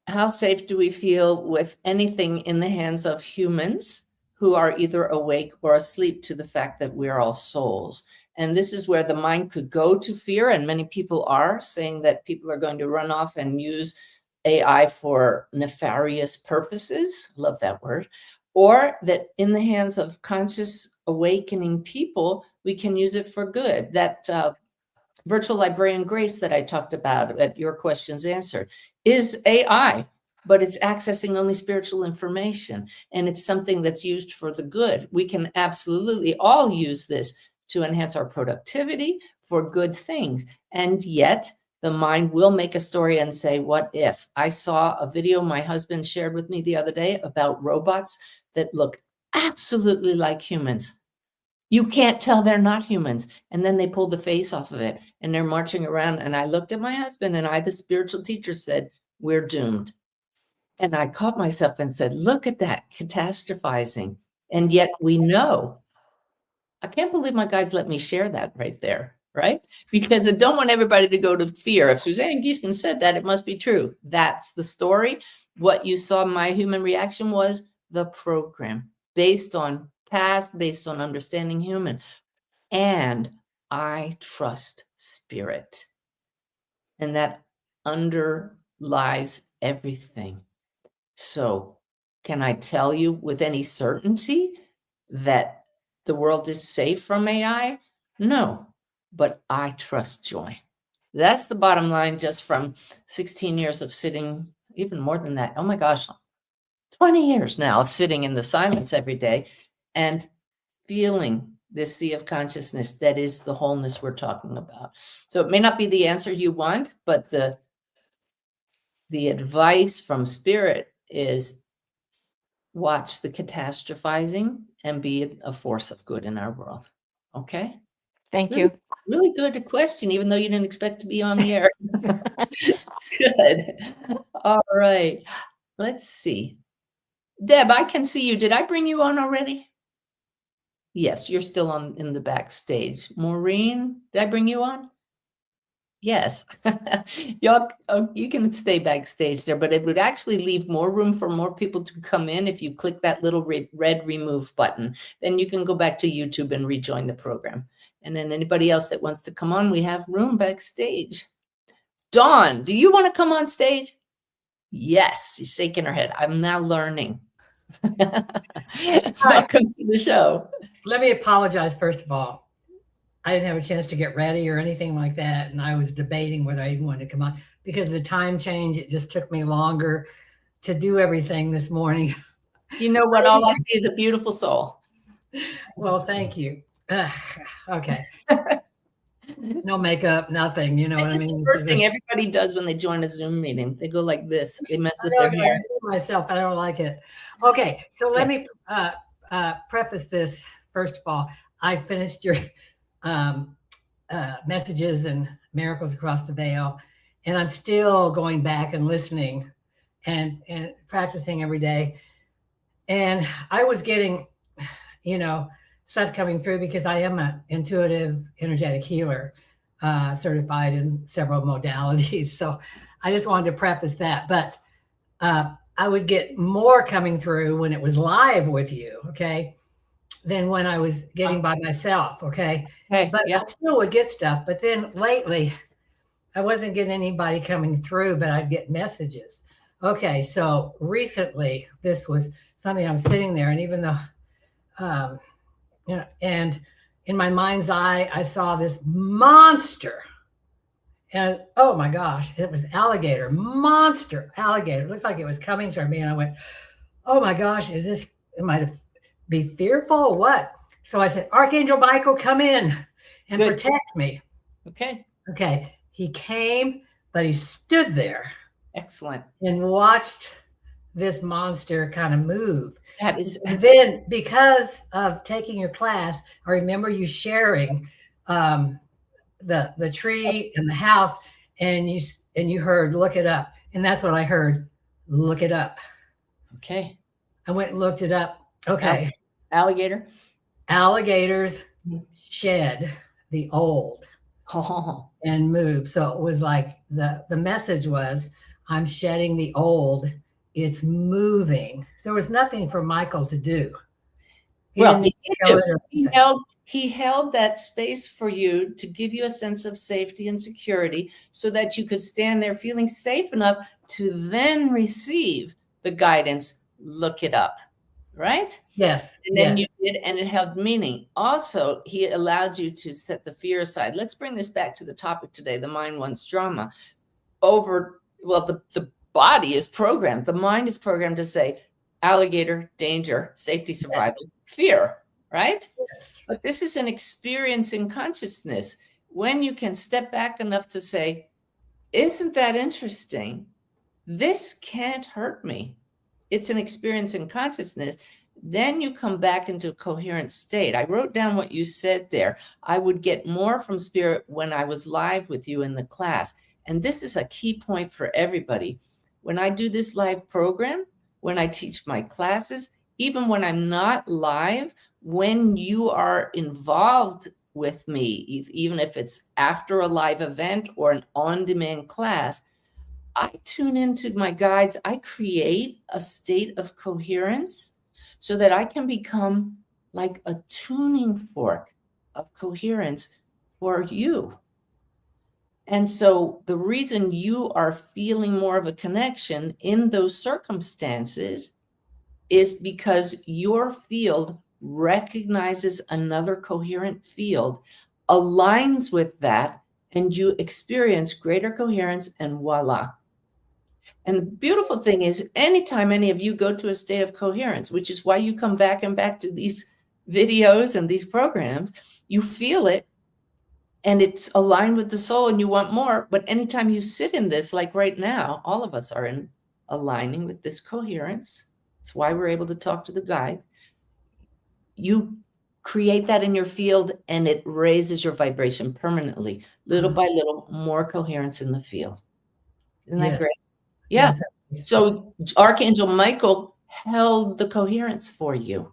How safe do we feel with anything in the hands of humans who are either awake or asleep to the fact that we're all souls? And this is where the mind could go to fear. And many people are saying that people are going to run off and use AI for nefarious purposes. Love that word. Or that in the hands of conscious awakening people, we can use it for good. That virtual librarian Grace that I talked about at your questions answered is AI, but it's accessing only spiritual information. And it's something that's used for the good. We can absolutely all use this to enhance our productivity for good things. And yet the mind will make a story and say, what if? I saw a video my husband shared with me the other day about robots that look absolutely like humans. You can't tell they're not humans. And then they pull the face off of it and they're marching around. And I looked at my husband and I, the spiritual teacher, said, we're doomed. And I caught myself and said, look at that catastrophizing. And yet we know I can't believe my guys let me share that right there, right? Because I don't want everybody to go to fear. If Suzanne Giesemann said that, it must be true. That's the story. What you saw, my human reaction was the program based on past, based on understanding human. And I trust spirit. And that underlies everything. So can I tell you with any certainty that the world is safe from AI? No, but I trust joy. That's the bottom line, just from 16 years of sitting, even more than that. Oh my gosh, 20 years now of sitting in the silence every day and feeling this sea of consciousness that is the wholeness we're talking about. So it may not be the answer you want, but the advice from spirit is watch the catastrophizing and be a force of good in our world. Okay? Thank Really, you. really good question, even though you didn't expect to be on the air. Good. All right. Let's see. Deb, I can see you. Did I bring you on already? Yes, you're still on in the backstage. Maureen, did I bring you on? Yes. Y'all, you can stay backstage there, but it would actually leave more room for more people to come in if you click that little red remove button. Then you can go back to YouTube and rejoin the program. And then anybody else that wants to come on, we have room backstage. Dawn, do you want to come on stage? Yes, she's shaking her head. I'm now learning. Welcome to the show. Let me apologize, first of all. I didn't have a chance to get ready or anything like that. And I was debating whether I even wanted to come on because of the time change. It just took me longer to do everything this morning. Do you know what? All I see is a beautiful soul. Well, thank you. Okay. No makeup, nothing. You know This what I is mean? the first thing everybody does when they join a Zoom meeting. They go like this. They mess with their hair. I see myself. I don't like it. Okay. So let me preface this. First of all, I finished your messages and miracles across the veil, and I'm still going back and listening and practicing every day. And I was getting, stuff coming through because I am an intuitive energetic healer, certified in several modalities. So I just wanted to preface that. But I would get more coming through when it was live with you, okay, than when I was getting by myself, okay? But I still would get stuff. But then lately, I wasn't getting anybody coming through, but I'd get messages. Okay, so recently, this was something I'm sitting there, and even though, and in my mind's eye, I saw this monster. And oh my gosh, it was alligator, monster alligator. It looked like it was coming toward me. And I went, oh my gosh, am I to be fearful or what? So I said, Archangel Michael, come in and protect me. Okay. Okay. He came, but he stood there. Excellent. And watched this monster kind of move. That is excellent. Then because of taking your class, I remember you sharing the tree and the house, and you heard, look it up. And that's what I heard, look it up. Okay. I went and looked it up. Okay. Alligator. Alligators shed the old and move. So it was like the message was, I'm shedding the old. It's moving. So there was nothing for Michael to do. He held that space for you to give you a sense of safety and security so that you could stand there feeling safe enough to then receive the guidance, look it up, right? Yes. And then you did, and it held meaning. Also, he allowed you to set the fear aside. Let's bring this back to the topic today, the mind wants drama. The body is programmed. The mind is programmed to say alligator, danger, safety, survival, fear, right? Yes. But this is an experience in consciousness. When you can step back enough to say, isn't that interesting? This can't hurt me. It's an experience in consciousness. Then you come back into a coherent state. I wrote down what you said there. I would get more from spirit when I was live with you in the class. And this is a key point for everybody. When I do this live program, when I teach my classes, even when I'm not live, when you are involved with me, even if it's after a live event or an on-demand class, I tune into my guides. I create a state of coherence so that I can become like a tuning fork of coherence for you. And so the reason you are feeling more of a connection in those circumstances is because your field recognizes another coherent field, aligns with that, and you experience greater coherence, and voila. And the beautiful thing is, anytime any of you go to a state of coherence, which is why you come back and back to these videos and these programs, you feel it and it's aligned with the soul and you want more. But anytime you sit in this, like right now, all of us are in aligning with this coherence. It's why we're able to talk to the guides. You create that in your field and it raises your vibration permanently, little by little, more coherence in the field. Isn't that great? Yeah. Yes. So Archangel Michael held the coherence for you.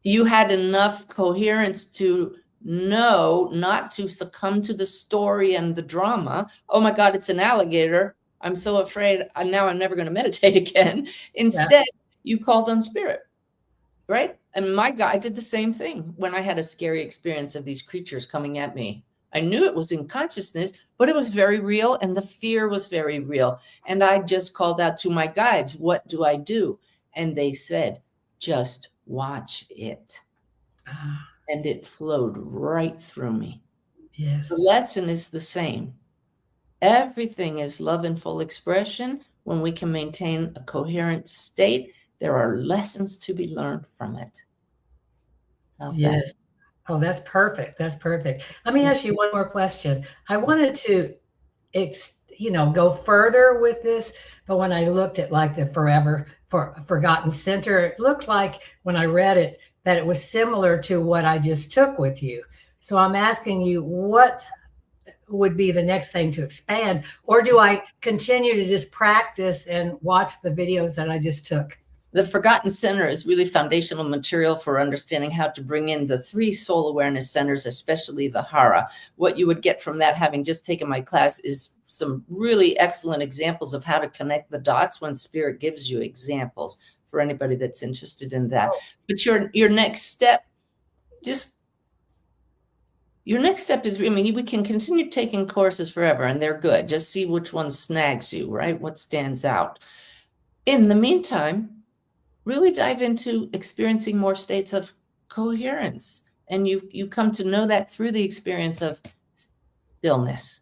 You had enough coherence to know not to succumb to the story and the drama. Oh my God, it's an alligator. I'm so afraid. Now I'm never going to meditate again. Instead, you called on spirit, right? And my guide did the same thing when I had a scary experience of these creatures coming at me. I knew it was in consciousness, but it was very real and the fear was very real. And I just called out to my guides, what do I do? And they said, just watch it. And it flowed right through me. Yes. The lesson is the same. Everything is love in full expression. When we can maintain a coherent state, there are lessons to be learned from it. How's that? Yes. Oh, that's perfect. That's perfect. Let me ask you one more question. I wanted to, go further with this, but when I looked at like the Forgotten Center, it looked like when I read it that it was similar to what I just took with you. So I'm asking you, what would be the next thing to expand, or do I continue to just practice and watch the videos that I just took? The Forgotten Center is really foundational material for understanding how to bring in the 3 soul awareness centers, especially the Hara. What you would get from that, having just taken my class, is some really excellent examples of how to connect the dots when spirit gives you examples for anybody that's interested in that. But your next step, your next step is, we can continue taking courses forever and they're good. Just see which one snags you, right? What stands out. In the meantime, really dive into experiencing more states of coherence. And you come to know that through the experience of stillness.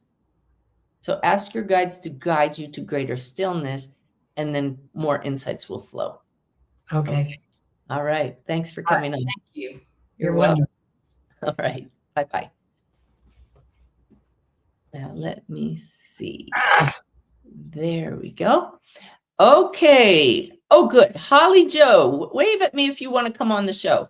So ask your guides to guide you to greater stillness, and then more insights will flow. Okay. All right. Thanks for coming on. Thank you. You're welcome. All right. Bye-bye. Now let me see. There we go. Okay. Oh, good. Holly Joe, wave at me if you want to come on the show.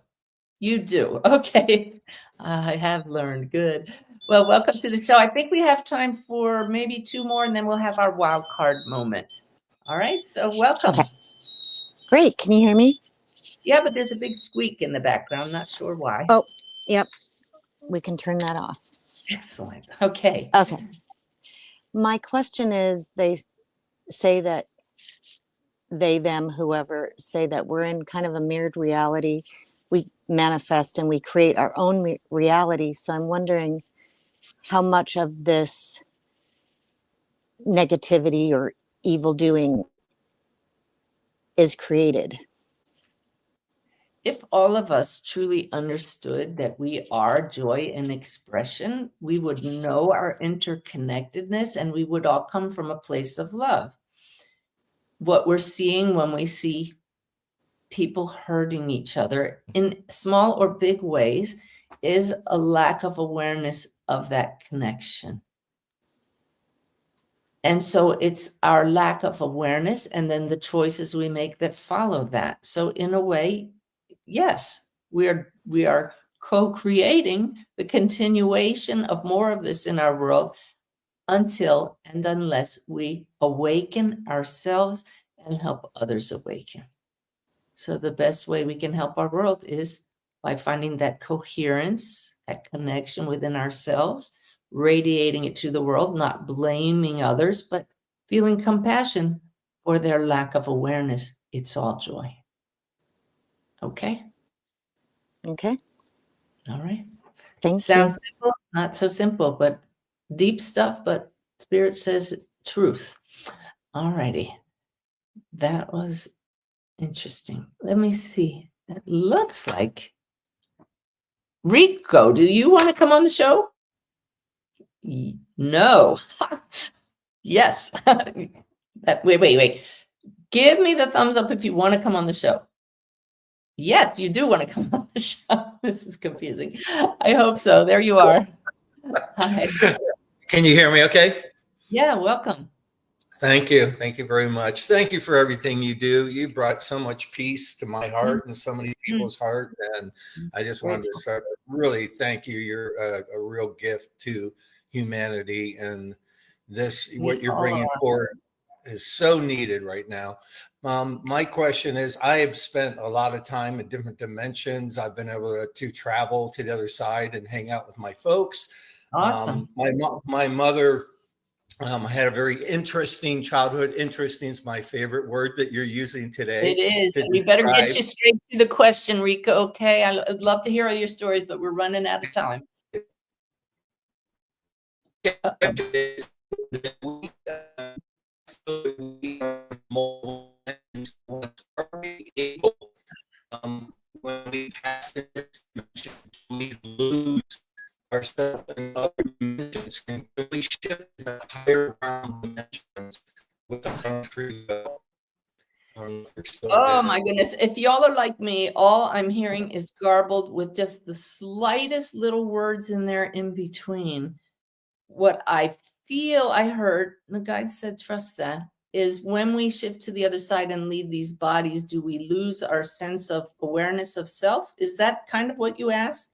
You do. Okay. I have learned. Good. Well, welcome to the show. I think we have time for maybe 2 more, and then we'll have our wild card moment. All right. So welcome. Okay. Great. Can you hear me? Yeah, but there's a big squeak in the background. Not sure why. Oh, yep. We can turn that off. Excellent. Okay. Okay. My question is, they say that they, them, whoever, say that we're in kind of a mirrored reality. We manifest and we create our own reality. So I'm wondering how much of this negativity or evil doing is created. If all of us truly understood that we are joy and expression, we would know our interconnectedness and we would all come from a place of love. What we're seeing when we see people hurting each other in small or big ways is a lack of awareness of that connection. And so it's our lack of awareness and then the choices we make that follow that. So in a way, yes, we are co-creating the continuation of more of this in our world until and unless we awaken ourselves and help others awaken. So the best way we can help our world is by finding that coherence, that connection within ourselves, radiating it to the world, not blaming others, but feeling compassion for their lack of awareness. It's all joy. Okay? Okay. All right. Thank Sounds you. simple, not so simple, but deep stuff, but Spirit says truth. All righty. That was interesting. Let me see. It looks like Rico, do you want to come on the show? No. Yes. Wait. Give me the thumbs up if you want to come on the show. Yes, you do want to come on the show. This is confusing. I hope so. There you are. Hi. Can you hear me okay? Yeah, welcome. Thank you. Thank you very much. Thank you for everything you do. You brought so much peace to my heart and so many people's heart. And I just wanted to start really thank you. You're a real gift to humanity. And this, what you're bringing forward is so needed right now. My question is, I have spent a lot of time in different dimensions. I've been able to travel to the other side and hang out with my folks. Awesome. My mother had a very interesting childhood. Interesting is my favorite word that you're using today. It is. We better get you straight to the question, Rico. Okay. I'd love to hear all your stories, but we're running out of time. When we pass this dimension, we lose ourselves in other dimensions, and we shift to higher realm dimensions with our free will. Oh my goodness. If y'all are like me, all I'm hearing is garbled with just the slightest little words in there in between. What I feel I heard, the guide said, trust that, is when we shift to the other side and leave these bodies, do we lose our sense of awareness of self? Is that kind of what you asked?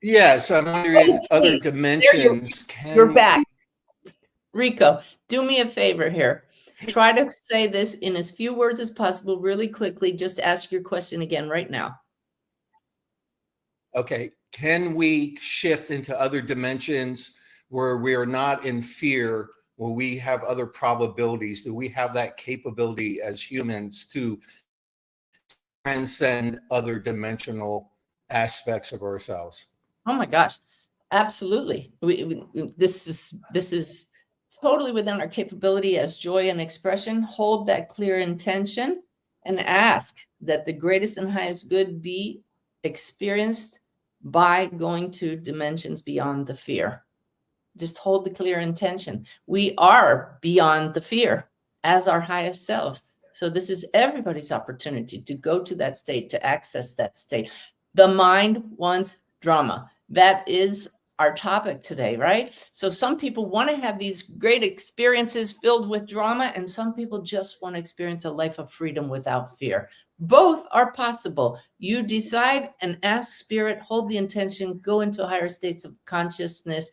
Yes, I'm wondering other dimensions. You're back. Rico, do me a favor here. Try to say this in as few words as possible, really quickly. Just ask your question again right now. Okay. Can we shift into other dimensions where we are not in fear, where we have other probabilities? Do we have that capability as humans to transcend other dimensional aspects of ourselves? Oh my gosh, absolutely. This is totally within our capability as joy and expression. Hold that clear intention and ask that the greatest and highest good be experienced by going to dimensions beyond the fear. Just hold the clear intention. We are beyond the fear as our highest selves. So this is everybody's opportunity to go to that state, to access that state. The mind wants drama. That is our topic today, right? So some people want to have these great experiences filled with drama, and some people just want to experience a life of freedom without fear. Both are possible. You decide and ask Spirit, hold the intention, go into higher states of consciousness,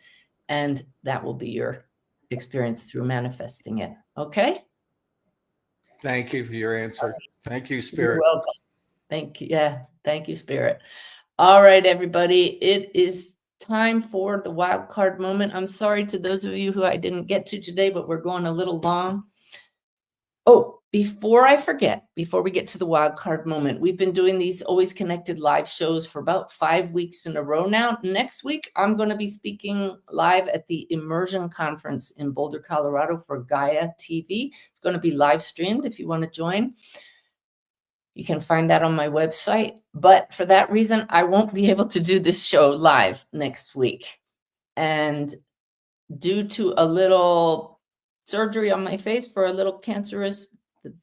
and that will be your experience through manifesting it. Okay? Thank you for your answer. Thank you, Spirit. You're welcome. Thank you. Yeah. Thank you, Spirit. All right, everybody. It is time for the wild card moment. I'm sorry to those of you who I didn't get to today, but we're going a little long. Oh, before I forget, before we get to the wild card moment, we've been doing these Always Connected live shows for about 5 weeks in a row now. Next week, I'm going to be speaking live at the Immersion Conference in Boulder, Colorado for Gaia TV. It's going to be live streamed if you want to join. You can find that on my website. But for that reason, I won't be able to do this show live next week. And due to a little surgery on my face for a little cancerous,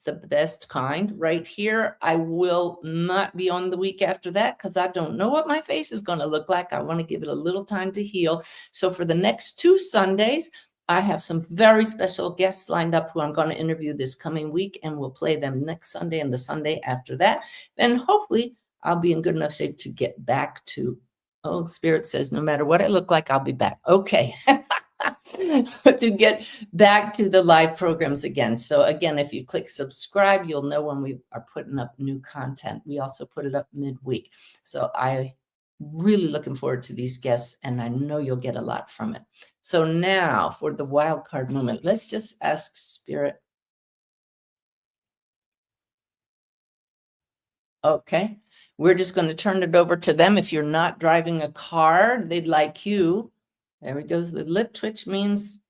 the best kind right here, I will not be on the week after that because I don't know what my face is going to look like. I want to give it a little time to heal. So for the next 2 Sundays, I have some very special guests lined up who I'm going to interview this coming week, and we'll play them next Sunday and the Sunday after that. Then hopefully I'll be in good enough shape to get back to, oh, Spirit says, no matter what I look like, I'll be back. Okay. to get back to the live programs again. So again, if you click subscribe, you'll know when we are putting up new content. We also put it up midweek. So I really looking forward to these guests, and I know you'll get a lot from it. So now for the wild card moment, let's just ask Spirit. Okay, we're just going to turn it over to them. If you're not driving a car, they'd like you. There it goes. The lip twitch means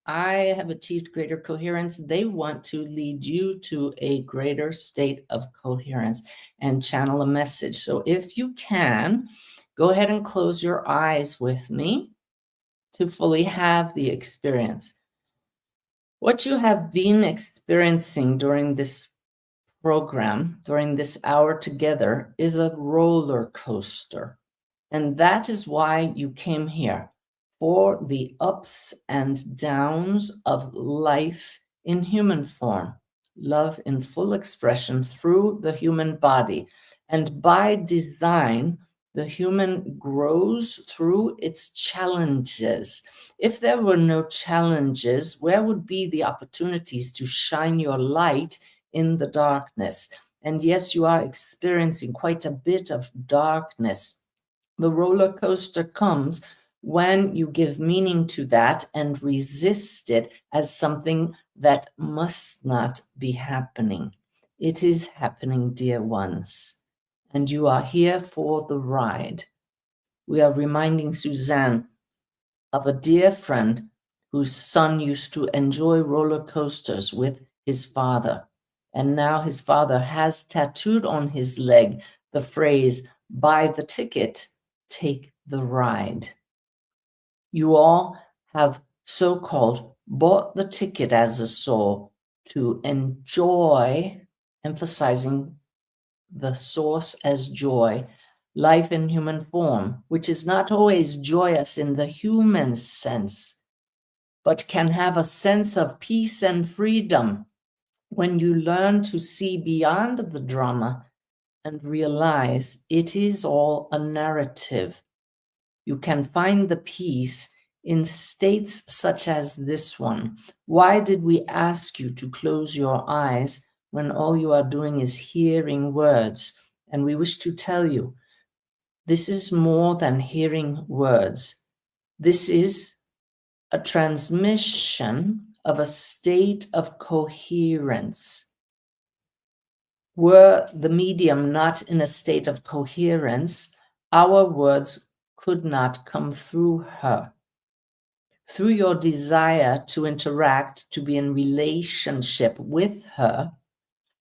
I have achieved greater coherence. They want to lead you to a greater state of coherence and channel a message. So if you can, go ahead and close your eyes with me to fully have the experience. What you have been experiencing during this program, during this hour together, is a roller coaster. And that is why you came here, for the ups and downs of life in human form, love in full expression through the human body. And by design, the human grows through its challenges. If there were no challenges, where would be the opportunities to shine your light in the darkness? And yes, you are experiencing quite a bit of darkness. The roller coaster comes when you give meaning to that and resist it as something that must not be happening. It is happening, dear ones, and you are here for the ride. We are reminding Suzanne of a dear friend whose son used to enjoy roller coasters with his father. And now his father has tattooed on his leg the phrase, "Buy the ticket, take the ride." You all have so-called bought the ticket as a soul to enjoy, emphasizing the source as joy, life in human form, which is not always joyous in the human sense, but can have a sense of peace and freedom when you learn to see beyond the drama and realize it is all a narrative. You can find the peace in states such as this one. Why did we ask you to close your eyes when all you are doing is hearing words? And we wish to tell you, this is more than hearing words. This is a transmission of a state of coherence. Were the medium not in a state of coherence, our words could not come through her. Through your desire to interact, to be in relationship with her,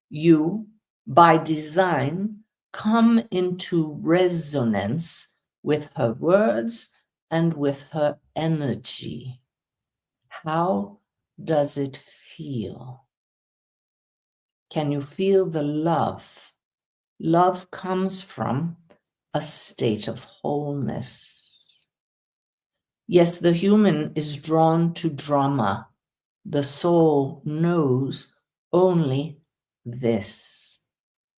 you, by design, come into resonance with her words and with her energy. How does it feel? Can you feel the love? Love comes from a state of wholeness. Yes, the human is drawn to drama. The soul knows only this.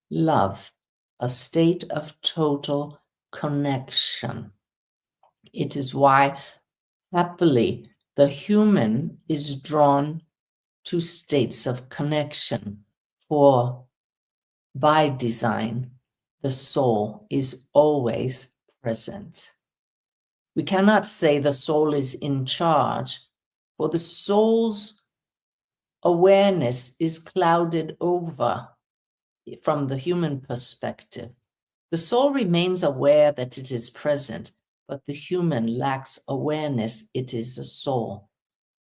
Love, a state of total connection. It is why, happily, the human is drawn to states of connection, for by design, the soul is always present. We cannot say the soul is in charge, for the soul's awareness is clouded over from the human perspective. The soul remains aware that it is present, but the human lacks awareness it is a soul.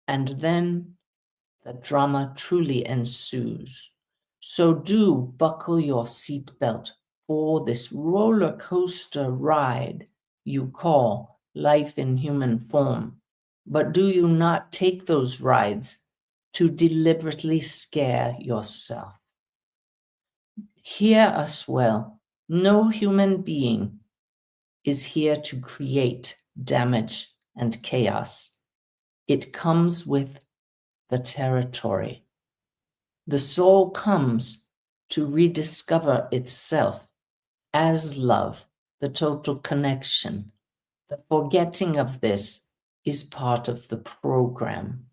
And then the drama truly ensues. So do buckle your seatbelt for this roller coaster ride you call life in human form. But do you not take those rides to deliberately scare yourself? Hear us well. No human being is here to create damage and chaos. It comes with the territory. The soul comes to rediscover itself as love, the total connection. The forgetting of this is part of the program.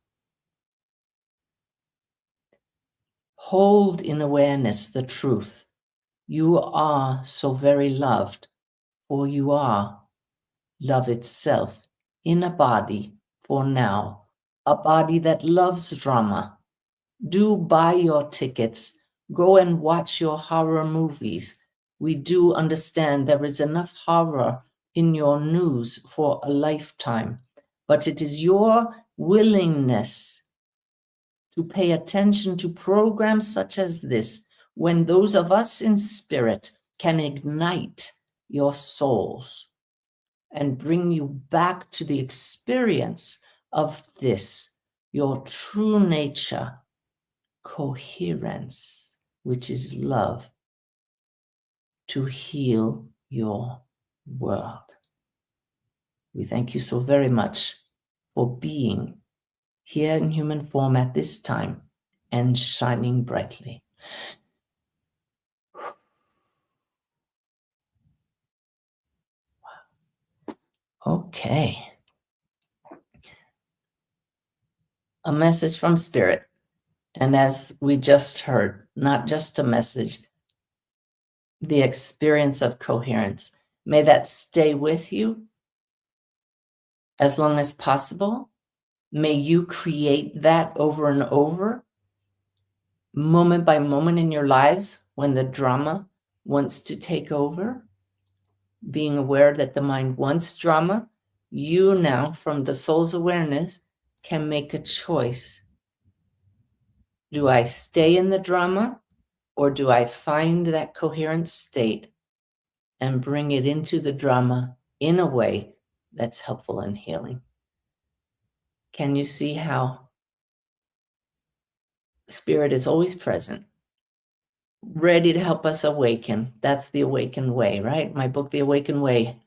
Hold in awareness the truth. You are so very loved, for you are love itself in a body for now, a body that loves drama. Do buy your tickets. Go and watch your horror movies. We do understand there is enough horror in your news for a lifetime, but it is your willingness to pay attention to programs such as this when those of us in spirit can ignite your souls and bring you back to the experience of this, your true nature, coherence, which is love, to heal your world. We thank you so very much for being here in human form at this time and shining brightly. Okay. A message from Spirit. And as we just heard, not just a message, the experience of coherence. May that stay with you as long as possible. May you create that over and over, moment by moment in your lives when the drama wants to take over. Being aware that the mind wants drama, you now, from the soul's awareness, can make a choice. Do I stay in the drama, or do I find that coherent state and bring it into the drama in a way that's helpful and healing? Can you see how Spirit is always present, ready to help us awaken? That's the awakened way, right? My book, The Awakened Way,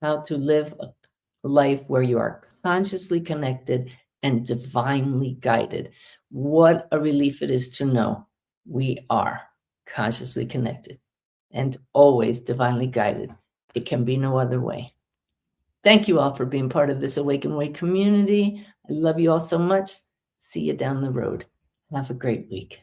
how to live a life where you are consciously connected and divinely guided. What a relief it is to know we are consciously connected and always divinely guided. It can be no other way. Thank you all for being part of this Awakened Way community. I love you all so much. See you down the road. Have a great week.